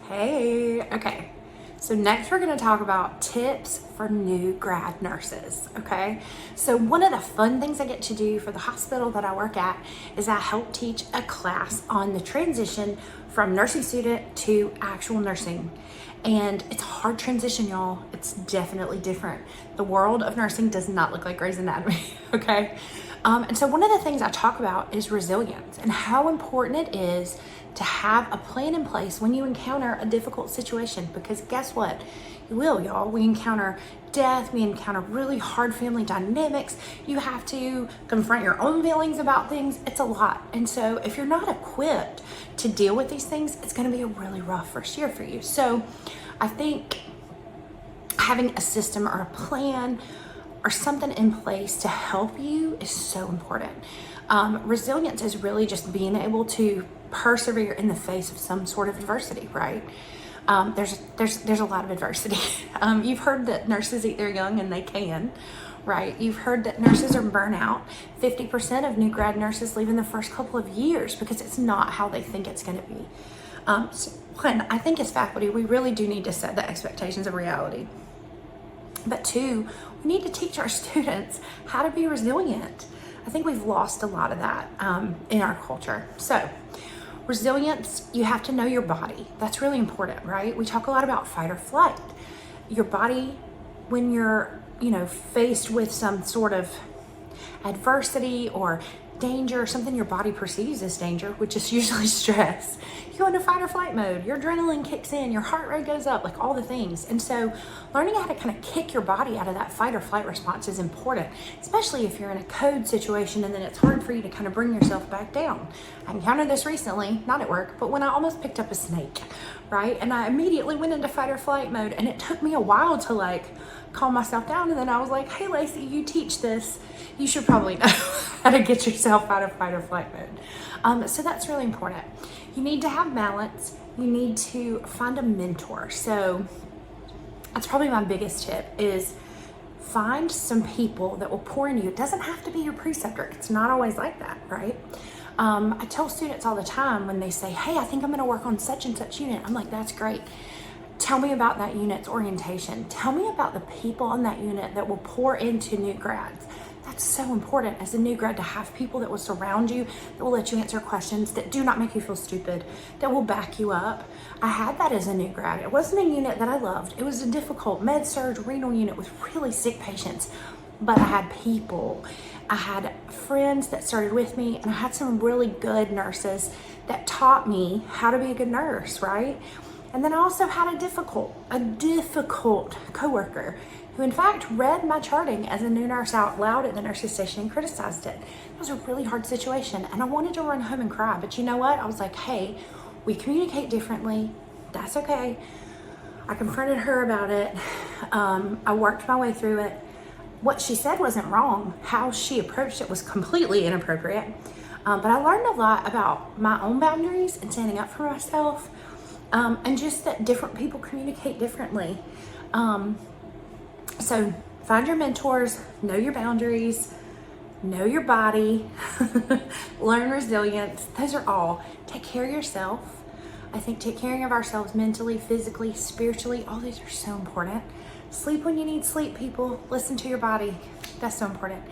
Hey, okay. So next we're gonna talk about tips for new grad nurses, okay? So one of the fun things I get to do for the hospital that I work at is I help teach a class on the transition from nursing student to actual nursing. And it's a hard transition, y'all. It's definitely different. The world of nursing does not look like Grey's Anatomy, okay? And so one of the things I talk about is resilience and how important it is to have a plan in place when you encounter a difficult situation, because guess what? You will, y'all. We encounter death, we encounter really hard family dynamics. You have to confront your own feelings about things. It's a lot. And so if you're not equipped to deal with these things, it's going to be a really rough first year for you. So I think having a system or a plan or something in place to help you is so important. Resilience is really just being able to persevere in the face of some sort of adversity, right? There's a lot of adversity. You've heard that nurses eat their young, and they can, right? You've heard that nurses are burnout. 50% of new grad nurses leave in the first couple of years because it's not how they think it's going to be. So one, I think as faculty, we really do need to set the expectations of reality. But two, we need to teach our students how to be resilient. I think we've lost a lot of that in our culture. So resilience, you have to know your body. That's really important, right? We talk a lot about fight or flight. Your body, when you're, faced with some sort of adversity or danger or something your body perceives as danger, which is usually stress, you go into fight or flight mode. Your adrenaline kicks in, your heart rate goes up, like all the things. And so learning how to kind of kick your body out of that fight or flight response is important, especially if you're in a code situation and then it's hard for you to kind of bring yourself back down. I encountered this recently, not at work, but when I almost picked up a snake, right? And I immediately went into fight or flight mode, and it took me a while to calm myself down. And then I was like, hey, Lacey, you teach this. You should probably know how to get yourself out of fight or flight mode. So that's really important. You need to have balance. You need to find a mentor. So that's probably my biggest tip is find some people that will pour into you. It doesn't have to be your preceptor. It's not always like that, right? I tell students all the time when they say, hey, I think I'm gonna work on such and such unit. I'm like, that's great. Tell me about that unit's orientation. Tell me about the people on that unit that will pour into new grads. That's so important as a new grad to have people that will surround you, that will let you answer questions, that do not make you feel stupid, that will back you up. I had that as a new grad. It wasn't a unit that I loved. It was a difficult med-surg renal unit with really sick patients, but I had people. I had friends that started with me, and I had some really good nurses that taught me how to be a good nurse, right? And then I also had a difficult coworker who in fact read my charting as a new nurse out loud at the nurse's station and criticized it. It was a really hard situation, and I wanted to run home and cry, but you know what? I was like, hey, we communicate differently. That's okay. I confronted her about it. I worked my way through it. What she said wasn't wrong. How she approached it was completely inappropriate. But I learned a lot about my own boundaries and standing up for myself. And just that different people communicate differently. So find your mentors, know your boundaries, know your body, learn resilience. Those are all. Take care of yourself. I think take care of ourselves mentally, physically, spiritually. All these are so important. Sleep when you need sleep, people. Listen to your body. That's so important.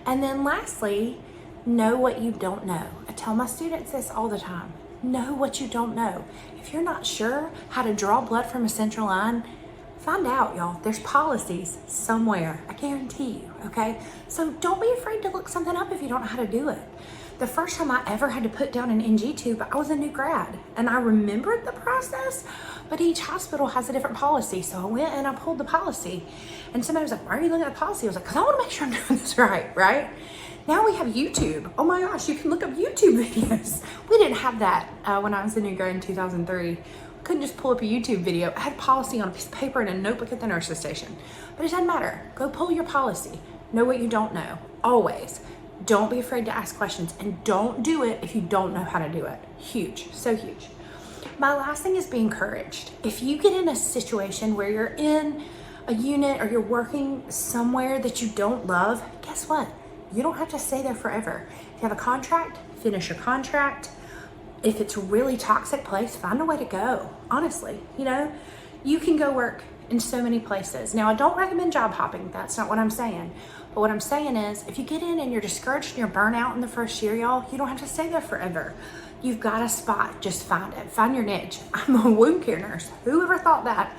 And then lastly, know what you don't know. I tell my students this all the time. Know what you don't know. If you're not sure how to draw blood from a central line, find out, y'all. There's policies somewhere. I guarantee you, okay? So don't be afraid to look something up if you don't know how to do it. The first time I ever had to put down an NG tube, I was a new grad, and I remembered the process, but each hospital has a different policy. So I went and I pulled the policy, and somebody was like, why are you looking at the policy? I was like, because I want to make sure I'm doing this right? Now we have YouTube. Oh my gosh, you can look up YouTube videos. We didn't have that when I was a new grad in 2003. Couldn't just pull up a YouTube video. I had policy on a piece of paper and a notebook at the nurse's station. But it doesn't matter. Go pull your policy. Know what you don't know. Always. Don't be afraid to ask questions, and don't do it if you don't know how to do it. Huge, so huge. My last thing is be encouraged. If you get in a situation where you're in a unit or you're working somewhere that you don't love, guess what? You don't have to stay there forever. If you have a contract, finish your contract. if it's a really toxic place, find a way to go. Honestly, you know, you can go work in so many places. Now, I don't recommend job hopping. That's not what I'm saying. But what I'm saying is, if you get in and you're discouraged and you're burnt out in the first year, y'all, you don't have to stay there forever. You've got a spot. Just find it. Find your niche. I'm a wound care nurse. Who ever thought that?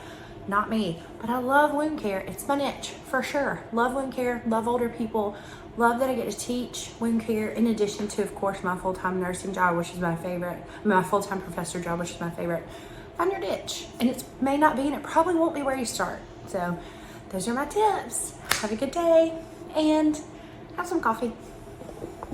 Not me. But I love wound care. It's my niche for sure. Love wound care. Love older people. Love that I get to teach wound care in addition to, of course, my full-time nursing job, which is my favorite. My full-time professor job, which is my favorite. Find your niche. And it may not be, and it probably won't be where you start. So those are my tips. Have a good day and have some coffee.